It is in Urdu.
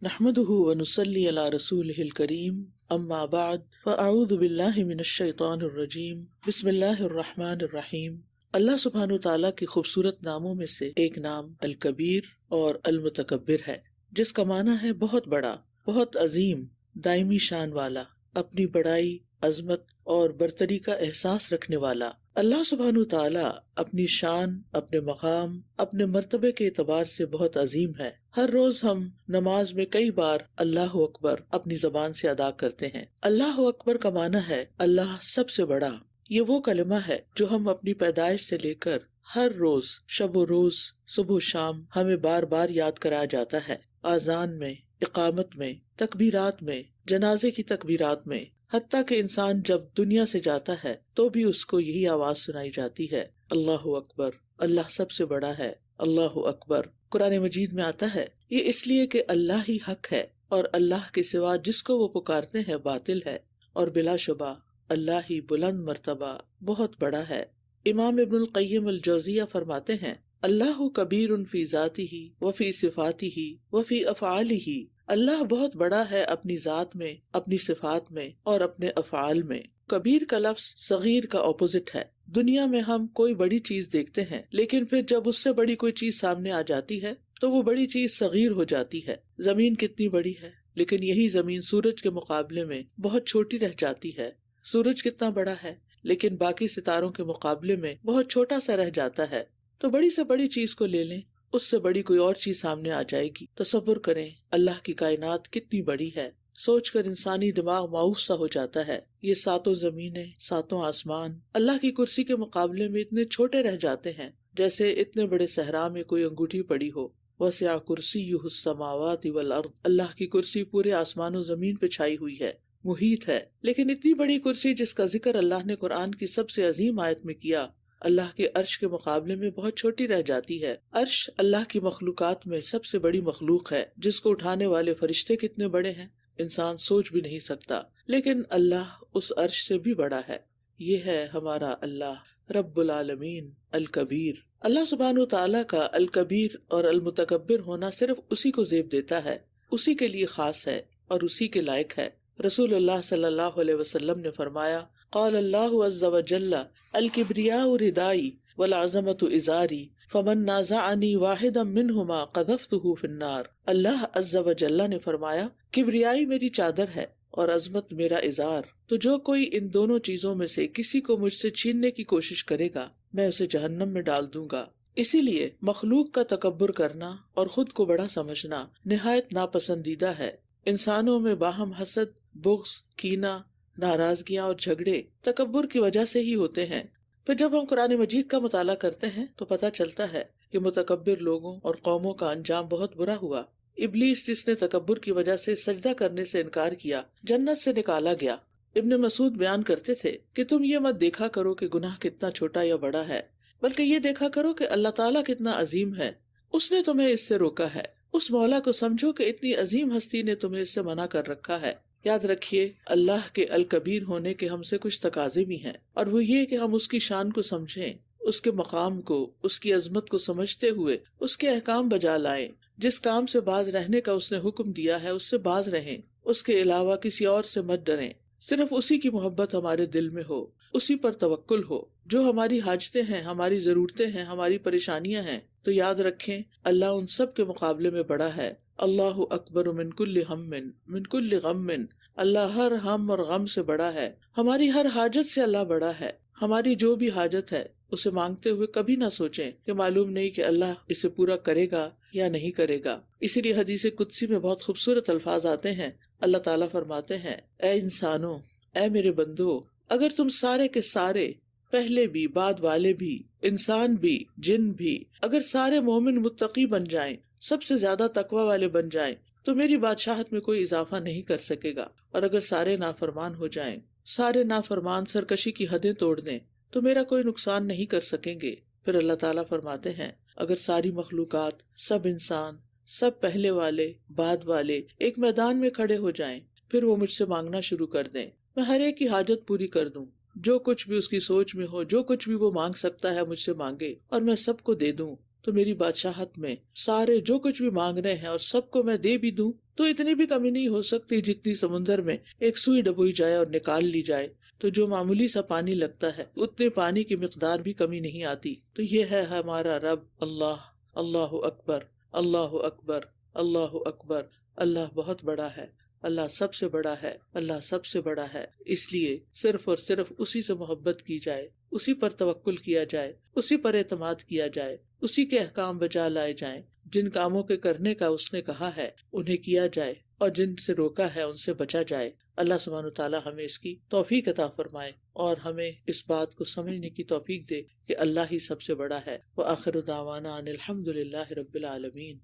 نحمده ونصلي على رسوله الكريم اما بعد فاعوذ باللہ من الشیطان الرجیم بسم اللہ الرحمن الرحیم۔ اللہ سبحانہ تعالیٰ کے خوبصورت ناموں میں سے ایک نام الکبیر اور المتکبر ہے، جس کا معنی ہے بہت بڑا، بہت عظیم، دائمی شان والا، اپنی بڑائی، عظمت اور برتری کا احساس رکھنے والا۔ اللہ سبحانہ تعالیٰ اپنی شان، اپنے مقام، اپنے مرتبے کے اعتبار سے بہت عظیم ہے۔ ہر روز ہم نماز میں کئی بار اللہ اکبر اپنی زبان سے ادا کرتے ہیں۔ اللہ اکبر کا معنی ہے اللہ سب سے بڑا۔ یہ وہ کلمہ ہے جو ہم اپنی پیدائش سے لے کر ہر روز، شب و روز، صبح و شام ہمیں بار بار یاد کرایا جاتا ہے۔ اذان میں، اقامت میں، تکبیرات میں، جنازے کی تکبیرات میں، حتیٰ کہ انسان جب دنیا سے جاتا ہے تو بھی اس کو یہی آواز سنائی جاتی ہے، اللہ اکبر، اللہ سب سے بڑا ہے، اللہ اکبر۔ قرآن مجید میں آتا ہے یہ اس لیے کہ اللہ ہی حق ہے اور اللہ کے سوا جس کو وہ پکارتے ہیں باطل ہے، اور بلا شبہ اللہ ہی بلند مرتبہ بہت بڑا ہے۔ امام ابن القیم الجوزیہ فرماتے ہیں اللہ کبیر فی ذاتہ وفی صفاتہ وفی افعالہ، اللہ بہت بڑا ہے اپنی ذات میں، اپنی صفات میں اور اپنے افعال میں۔ کبیر کا لفظ صغیر کا اپوزٹ ہے۔ دنیا میں ہم کوئی بڑی چیز دیکھتے ہیں، لیکن پھر جب اس سے بڑی کوئی چیز سامنے آ جاتی ہے تو وہ بڑی چیز صغیر ہو جاتی ہے۔ زمین کتنی بڑی ہے، لیکن یہی زمین سورج کے مقابلے میں بہت چھوٹی رہ جاتی ہے۔ سورج کتنا بڑا ہے، لیکن باقی ستاروں کے مقابلے میں بہت چھوٹا سا رہ جاتا ہے۔ تو بڑی سے بڑی چیز کو لے لیں، اس سے بڑی کوئی اور چیز سامنے آ جائے گی۔ تصور کریں اللہ کی کائنات کتنی بڑی ہے، سوچ کر انسانی دماغ مایوس سا ہو جاتا ہے۔ یہ ساتوں زمینیں، ساتوں آسمان اللہ کی کرسی کے مقابلے میں اتنے چھوٹے رہ جاتے ہیں جیسے اتنے بڑے صحرا میں کوئی انگوٹھی پڑی ہو۔ وسع کرسیہ السماوات والارض، اللہ کی کرسی پورے آسمان و زمین پہ چھائی ہوئی ہے، محیط ہے۔ لیکن اتنی بڑی کرسی جس کا ذکر اللہ نے قرآن کی سب سے عظیم آیت میں کیا، اللہ کے عرش کے مقابلے میں بہت چھوٹی رہ جاتی ہے۔ عرش اللہ کی مخلوقات میں سب سے بڑی مخلوق ہے، جس کو اٹھانے والے فرشتے کتنے بڑے ہیں انسان سوچ بھی نہیں سکتا، لیکن اللہ اس عرش سے بھی بڑا ہے۔ یہ ہے ہمارا اللہ رب العالمین الکبیر۔ اللہ سبحانہ و تعالیٰ کا الکبیر اور المتکبر ہونا صرف اسی کو زیب دیتا ہے، اسی کے لیے خاص ہے اور اسی کے لائق ہے۔ رسول اللہ صلی اللہ علیہ وسلم نے فرمایا قال اللہ عز وجل الکبریاء ردائی والعظمت ازاری فمن نازعنی واحدا منہما قذفتہ فی النار۔ اللہ عز وجل نے فرمایا کبریائی میری چادر ہے اور عظمت میرا ازار، تو جو کوئی ان دونوں چیزوں میں سے کسی کو مجھ سے چھیننے کی کوشش کرے گا میں اسے جہنم میں ڈال دوں گا۔ اسی لیے مخلوق کا تکبر کرنا اور خود کو بڑا سمجھنا نہایت ناپسندیدہ ہے۔ انسانوں میں باہم حسد، بغض، کینہ، ناراضگیاں اور جھگڑے تکبر کی وجہ سے ہی ہوتے ہیں۔ پھر جب ہم قرآن مجید کا مطالعہ کرتے ہیں تو پتہ چلتا ہے کہ متکبر لوگوں اور قوموں کا انجام بہت برا ہوا۔ ابلیس جس نے تکبر کی وجہ سے سجدہ کرنے سے انکار کیا، جنت سے نکالا گیا۔ ابن مسعود بیان کرتے تھے کہ تم یہ مت دیکھا کرو کہ گناہ کتنا چھوٹا یا بڑا ہے، بلکہ یہ دیکھا کرو کہ اللہ تعالیٰ کتنا عظیم ہے، اس نے تمہیں اس سے روکا ہے۔ اس مولا کو سمجھو کہ اتنی عظیم ہستی نے تمہیں اس سے منع کر رکھا ہے۔ یاد رکھیے اللہ کے الکبیر ہونے کے ہم سے کچھ تقاضے بھی ہیں، اور وہ یہ کہ ہم اس کی شان کو سمجھیں، اس کے مقام کو، اس کی عظمت کو سمجھتے ہوئے اس کے احکام بجا لائیں۔ جس کام سے باز رہنے کا اس نے حکم دیا ہے اس سے باز رہیں، اس کے علاوہ کسی اور سے مت ڈریں۔ صرف اسی کی محبت ہمارے دل میں ہو، اسی پر توکل ہو۔ جو ہماری حاجتیں ہیں، ہماری ضرورتیں ہیں، ہماری پریشانیاں ہیں، تو یاد رکھیں اللہ ان سب کے مقابلے میں بڑا ہے۔ اللہ اکبر من کل ہم من کل غم، اللہ ہر ہم اور غم سے بڑا ہے۔ ہماری ہر حاجت سے اللہ بڑا ہے۔ ہماری جو بھی حاجت ہے اسے مانگتے ہوئے کبھی نہ سوچیں کہ معلوم نہیں کہ اللہ اسے پورا کرے گا یا نہیں کرے گا۔ اسی لیے حدیث قدسی میں بہت خوبصورت الفاظ آتے ہیں۔ اللہ تعالیٰ فرماتے ہیں اے انسانوں، اے میرے بندو، اگر تم سارے کے سارے، پہلے بھی بعد والے بھی، انسان بھی جن بھی، اگر سارے مومن متقی بن جائیں، سب سے زیادہ تقوی والے بن جائیں، تو میری بادشاہت میں کوئی اضافہ نہیں کر سکے گا۔ اور اگر سارے نافرمان ہو جائیں، سارے نافرمان سرکشی کی حدیں توڑ دیں، تو میرا کوئی نقصان نہیں کر سکیں گے۔ پھر اللہ تعالیٰ فرماتے ہیں اگر ساری مخلوقات، سب انسان، سب پہلے والے بعد والے ایک میدان میں کھڑے ہو جائیں، پھر وہ مجھ سے مانگنا شروع کر دیں، میں ہر ایک کی حاجت پوری کر دوں۔ جو کچھ بھی اس کی سوچ میں ہو، جو کچھ بھی وہ مانگ سکتا ہے مجھ سے مانگے اور میں سب کو دے دوں۔ تو میری بادشاہت میں سارے جو کچھ بھی مانگ رہے ہیں اور سب کو میں دے بھی دوں تو اتنی بھی کمی نہیں ہو سکتی جتنی سمندر میں ایک سوئی ڈبوئی جائے اور نکال لی جائے تو جو معمولی سا پانی لگتا ہے اتنے پانی کی مقدار بھی کمی نہیں آتی. تو یہ ہے ہمارا رب اللہ. اللہ اکبر، اللہ اکبر، اللہ اکبر. اللہ بہت بڑا ہے، اللہ سب سے بڑا ہے، اللہ سب سے بڑا ہے. اس لیے صرف اور صرف اسی سے محبت کی جائے، اسی پر توکل کیا جائے، اسی پر اعتماد کیا جائے، اسی کے احکام بجا لائے جائیں. جن کاموں کے کرنے کا اس نے کہا ہے انہیں کیا جائے اور جن سے روکا ہے ان سے بچا جائے. اللہ سبحانہ وتعالی ہمیں اس کی توفیق عطا فرمائے اور ہمیں اس بات کو سمجھنے کی توفیق دے کہ اللہ ہی سب سے بڑا ہے. وآخر دعوانا ان الحمد للہ رب العالمین.